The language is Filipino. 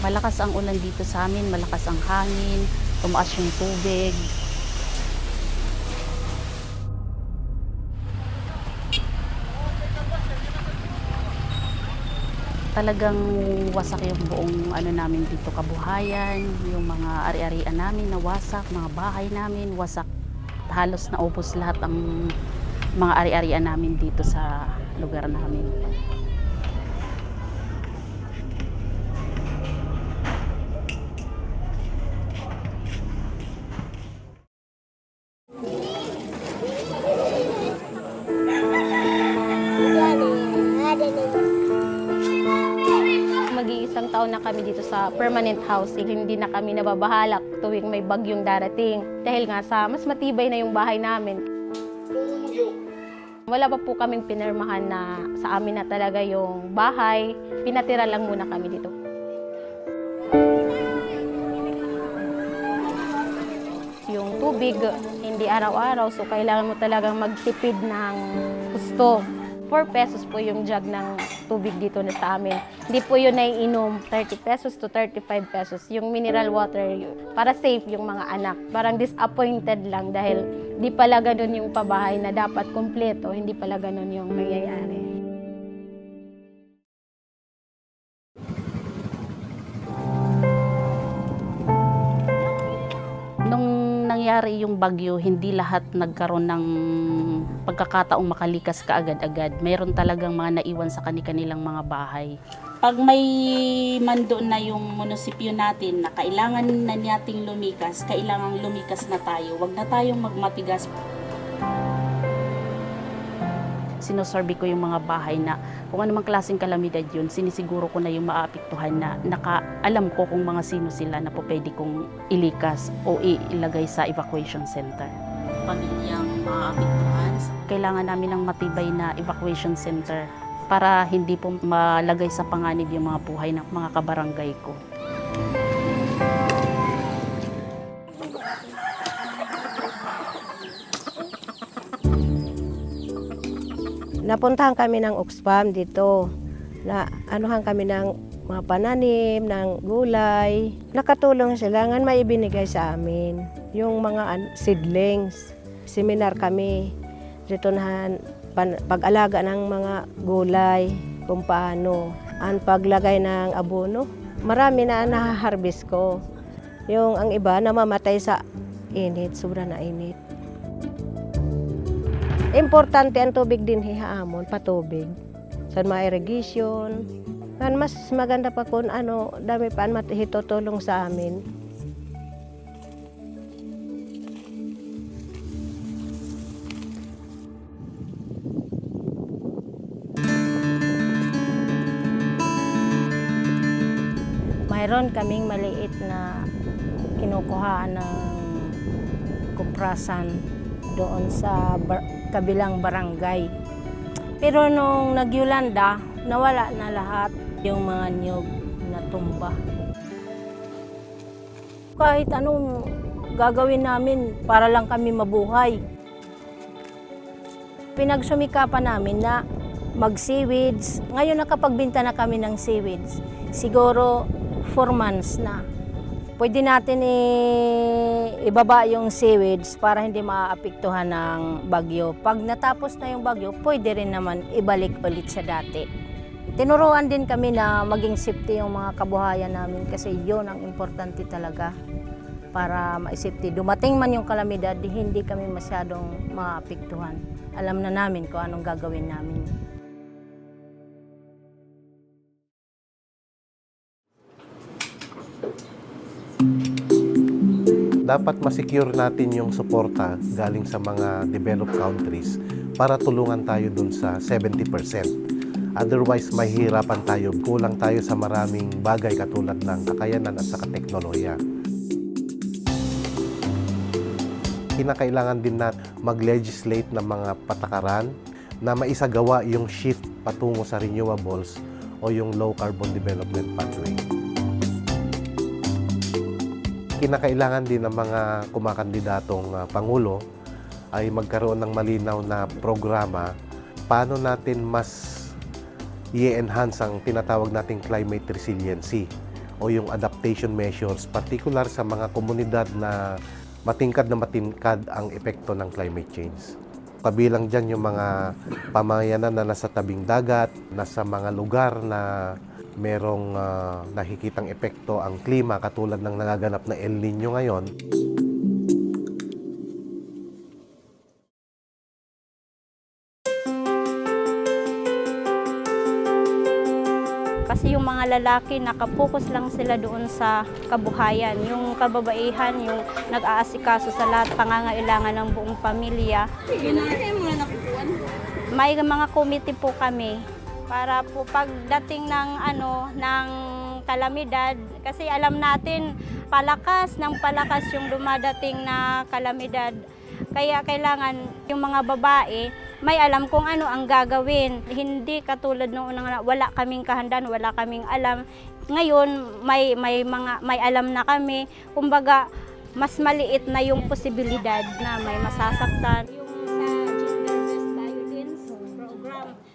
Malakas ang ulan dito sa amin, malakas ang hangin, tumaas yung tubig. Talagang wasak yung buong namin dito, kabuhayan, yung mga ari-arian namin nawasak, mga bahay namin wasak. Halos naubos lahat ang mga ari-arian namin dito sa lugar namin. Mag-iisang taon na kami dito sa permanent housing. Hindi na kami nababahalak tuwing may bagyong darating. Dahil nga sa mas matibay na yung bahay namin. Wala pa po kaming pinirmahan na sa amin na talaga yung bahay. Pinatira lang muna kami dito. Yung tubig, hindi araw-araw, so kailangan mo talagang magtipid ng gusto. 4 pesos po yung jug ng tubig dito na sa amin. Hindi po yun naiinom, 30 pesos to 35 pesos. Yung mineral water, para safe yung mga anak. Parang disappointed lang dahil di pala ganun yung pabahay na dapat kompleto, hindi pala ganun yung nangyayari. Nung nangyari yung bagyo, hindi lahat nagkaroon ng pagkakataong makalikas kaagad-agad. Mayroon talagang mga naiwan sa kanilang mga bahay. Pag may mando na yung munisipyo natin na kailangan na nating lumikas, kailangan lumikas na tayo. Huwag na tayong magmatigas. Sinosurvey ko yung mga bahay na kung anumang klaseng kalamidad yun, sinisiguro ko na yung maaapektuhan na alam ko kung mga sino sila na po pwede kong ilikas o ilagay sa evacuation center. Pamilyang maaapektuhan, kailangan namin ng matibay na evacuation center para hindi po malagay sa panganib yung mga buhay ng mga kabarangay ko. Napuntahan kami ng Oxfam dito. Na anuhan kami ng mga pananim, ng gulay. Nakatulong sila, ngan may ibinigay sa amin. Yung mga seedlings. Seminar kami. Dito na pag-alaga ng mga gulay, kung paano. Ang paglagay ng abono. Marami na nahaharvest ko. Yung ang iba namamatay sa init, sobra na init. Importante ang tubig din hihaamon, patubig. Sa mga irrigation. Mas maganda pa kung dami pa ang hitutulong sa amin. Mayroon kaming maliit na kinukuhaan ng kuprasan doon sa kabilang barangay. Pero nung nagyulanda, nawala na lahat yung mga niyog na tumba. Kahit anong gagawin namin para lang kami mabuhay. Pinagsumikapan namin na mag-seaweeds. Ngayon nakapagbenta na kami ng seaweeds. Siguro 4 months na. Pwede natin ibaba yung seaweeds para hindi maaapektuhan ng bagyo. Pag natapos na yung bagyo, pwede rin naman ibalik ulit sa dati. Tinuruan din kami na maging safety yung mga kabuhayan namin kasi yun ang importante talaga para ma-safety. Dumating man yung kalamidad, hindi kami masyadong maapektuhan. Alam na namin kung anong gagawin namin. Dapat ma-secure natin yung suporta galing sa mga developed countries para tulungan tayo dun sa 70%. Otherwise, mahihirapan tayo, kulang tayo sa maraming bagay katulad ng kakayanan at saka teknolohiya. Kinakailangan din natin mag-legislate ng mga patakaran na maisagawa yung shift patungo sa renewables o yung low carbon development pathway. Kinakailangan din ng mga kumakandidatong Pangulo ay magkaroon ng malinaw na programa paano natin mas i-enhance ang tinatawag nating climate resiliency o yung adaptation measures, particular sa mga komunidad na matingkad ang epekto ng climate change. Kabilang dyan yung mga pamayanan na nasa tabing dagat, nasa mga lugar na merong nakikitang epekto ang klima katulad ng nagaganap na El Nino ngayon. Kasi yung mga lalaki, nakapokus lang sila doon sa kabuhayan. Yung kababaihan, yung nag-aasikaso sa lahat, pangangailangan ng buong pamilya. May mga committee po kami para po pagdating ng kalamidad, kasi alam natin palakas yung dumadating na kalamidad. Kaya kailangan yung mga babae may alam kung ano ang gagawin. Hindi katulad nung unang wala kaming kahandaan, wala kaming alam. Ngayon may alam na kami. Kumbaga mas maliit na yung posibilidad na may masasaktan.